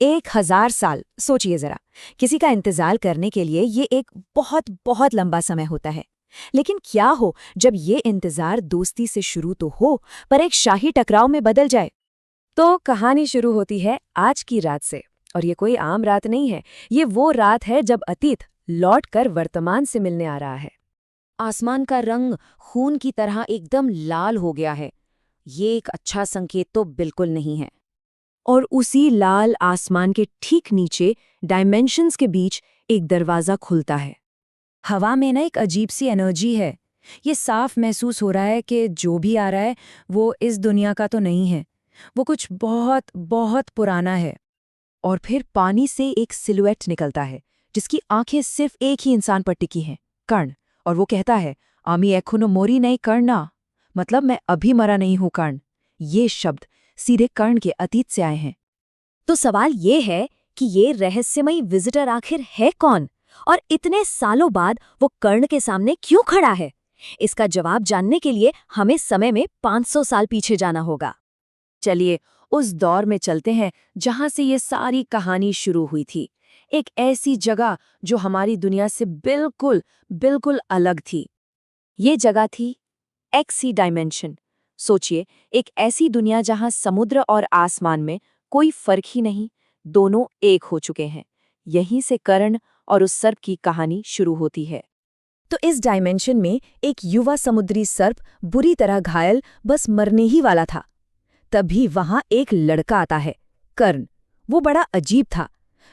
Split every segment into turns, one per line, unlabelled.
1000 साल, सोचिए जरा। किसी का इंतजार करने के लिए ये एक बहुत बहुत लंबा समय होता है। लेकिन क्या हो जब ये इंतजार दोस्ती से शुरू तो हो, पर एक शाही टकराव में बदल जाए। तो कहानी शुरू होती है आज की रात से। और ये कोई आम रात नहीं है, ये वो रात है जब अतीत लौट कर वर्तमान से मिलने आ रहा है। आसमान का रंग खून की तरह एकदम लाल हो गया है। ये एक अच्छा संकेत तो बिल्कुल नहीं है। और उसी लाल आसमान के ठीक नीचे डायमेंशंस के बीच एक दरवाज़ा खुलता है। हवा में ना एक अजीब सी एनर्जी है। ये साफ महसूस हो रहा है कि जो भी आ रहा है वो इस दुनिया का तो नहीं है, वो कुछ बहुत बहुत पुराना है। और फिर पानी से एक सिलुएट निकलता है जिसकी आंखें सिर्फ एक ही इंसान पर टिकी हैं, कर्ण। और वो कहता है, आमी एखुनो मोरी नहीं कर्णा, मतलब मैं अभी मरा नहीं हूं कर्ण। ये शब्द सीधे कर्ण के अतीत से आए हैं। तो सवाल ये है कि ये रहस्यमयी विजिटर आखिर है कौन, और इतने सालों बाद वो कर्ण के सामने क्यों खड़ा है? इसका जवाब जानने के लिए हमें समय में 500 साल पीछे जाना होगा। चलिए उस दौर में चलते हैं जहां से ये सारी कहानी शुरू हुई थी। एक ऐसी जगह जो हमारी दुनिया से बिल्कुल बिल्कुल अलग थी। ये जगह थी एक्सी डायमेंशन। सोचिए, एक ऐसी दुनिया जहां समुद्र और आसमान में कोई फर्क ही नहीं, दोनों एक हो चुके हैं। यहीं से कर्ण और उस सर्प की कहानी शुरू होती है। तो इस डायमेंशन में एक युवा समुद्री सर्प बुरी तरह घायल, बस मरने ही वाला था। तभी वहां एक लड़का आता है, कर्ण। वो बड़ा अजीब था।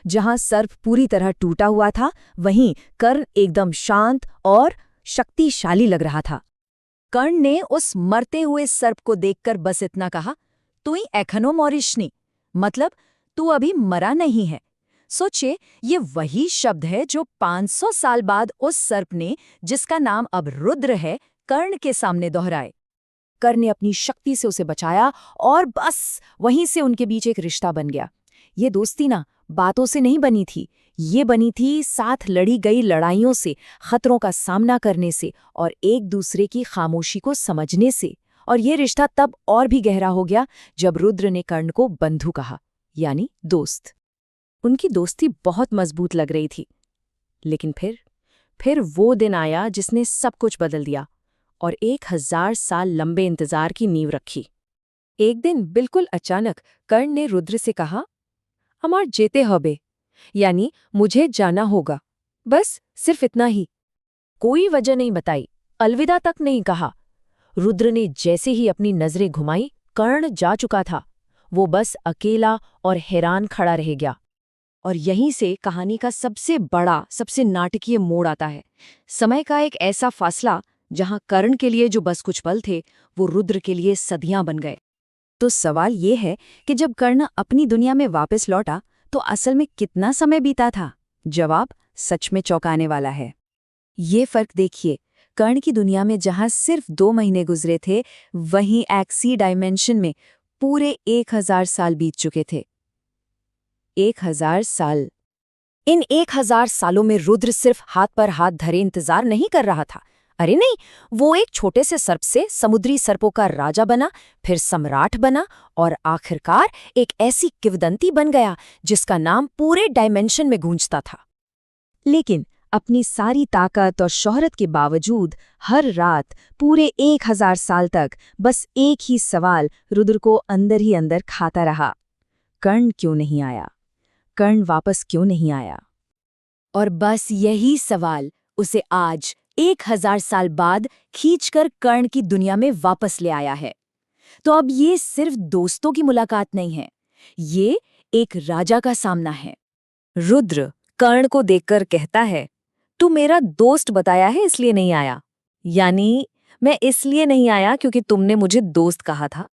जहां सर्प पूरी तरह टूटा हुआ था, वहीं कर्ण एकदम शांत और शक्तिशाली लग रहा था। कर्ण ने उस मरते हुए सर्प को देखकर बस इतना कहा, तू ही एखनो मॉरिशनी, मतलब तू अभी मरा नहीं है। सोचिए, ये वही शब्द है जो 500 साल बाद उस सर्प ने, जिसका नाम अब रुद्र है, कर्ण के सामने दोहराए। कर्ण ने अपनी शक्ति से उसे बचाया और बस वहीं से उनके बीच एक रिश्ता बन गया। ये दोस्ती ना बातों से नहीं बनी थी, ये बनी थी साथ लड़ी गई लड़ाइयों से, खतरों का सामना करने से और एक दूसरे की खामोशी को समझने से। और ये रिश्ता तब और भी गहरा हो गया जब रुद्र ने कर्ण को बंधु कहा, यानी दोस्त। उनकी दोस्ती बहुत मजबूत लग रही थी। लेकिन फिर वो दिन आया जिसने सब कुछ बदल दिया और 1000 साल लंबे इंतजार की नींव रखी। एक दिन बिल्कुल अचानक कर्ण ने रुद्र से कहा, अमार जेते हबे, यानी मुझे जाना होगा। बस सिर्फ इतना ही। कोई वजह नहीं बताई, अलविदा तक नहीं कहा। रुद्र ने जैसे ही अपनी नजरें घुमाई, कर्ण जा चुका था। वो बस अकेला और हैरान खड़ा रह गया। और यहीं से कहानी का सबसे बड़ा, सबसे नाटकीय मोड़ आता है। समय का एक ऐसा फासला जहां कर्ण के लिए जो बस कुछ पल थे, वो रुद्र के लिए सदियां बन गए। तो सवाल ये है कि जब कर्ण अपनी दुनिया में वापस लौटा तो असल में कितना समय बीता था? जवाब सच में चौंकाने वाला है। ये फर्क देखिए, कर्ण की दुनिया में जहां सिर्फ 2 महीने गुजरे थे, वहीं एक्सी डायमेंशन में पूरे 1000 साल बीत चुके थे। 1000 साल। इन 1000 सालों में रुद्र सिर्फ हाथ पर हाथ धरे इंतजार नहीं कर रहा था। अरे नहीं, वो एक छोटे से सर्प से समुद्री सर्पों का राजा बना, फिर सम्राट बना और आखिरकार एक ऐसी किंवदंती बन गया जिसका नाम पूरे डायमेंशन में गूंजता था। लेकिन अपनी सारी ताकत और शोहरत के बावजूद हर रात पूरे 1000 साल तक बस एक ही सवाल रुद्र को अंदर ही अंदर खाता रहा, कर्ण क्यों नहीं आया? कर्ण वापस क्यों नहीं आया? और बस यही सवाल उसे आज 1000 साल बाद खींचकर कर्ण की दुनिया में वापस ले आया है। तो अब ये सिर्फ दोस्तों की मुलाकात नहीं है, ये एक राजा का सामना है। रुद्र कर्ण को देखकर कहता है, तू मेरा दोस्त बताया है इसलिए नहीं आया, यानी मैं इसलिए नहीं आया क्योंकि तुमने मुझे दोस्त कहा था।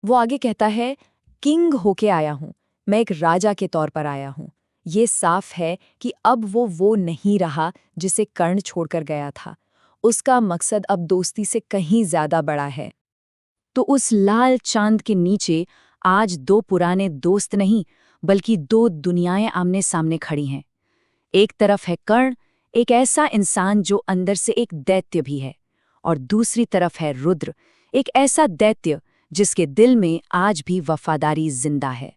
वो आगे कहता है, किंग होके आया हूं, मैं एक राजा के तौर पर आया हूं। ये साफ है कि अब वो नहीं रहा जिसे कर्ण छोड़कर गया था। उसका मकसद अब दोस्ती से कहीं ज्यादा बड़ा है। तो उस लाल चांद के नीचे आज 2 पुराने दोस्त नहीं, बल्कि 2 दुनियाएं आमने सामने खड़ी हैं। एक तरफ है कर्ण, एक ऐसा इंसान जो अंदर से एक दैत्य भी है, और दूसरी तरफ है रुद्र, एक ऐसा दैत्य जिसके दिल में आज भी वफादारी जिंदा है।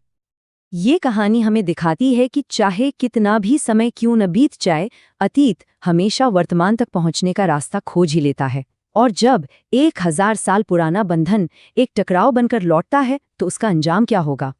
ये कहानी हमें दिखाती है कि चाहे कितना भी समय क्यों न बीत जाए, अतीत हमेशा वर्तमान तक पहुंचने का रास्ता खोज ही लेता है। और जब 1000 साल पुराना बंधन एक टकराव बनकर लौटता है तो उसका अंजाम क्या होगा?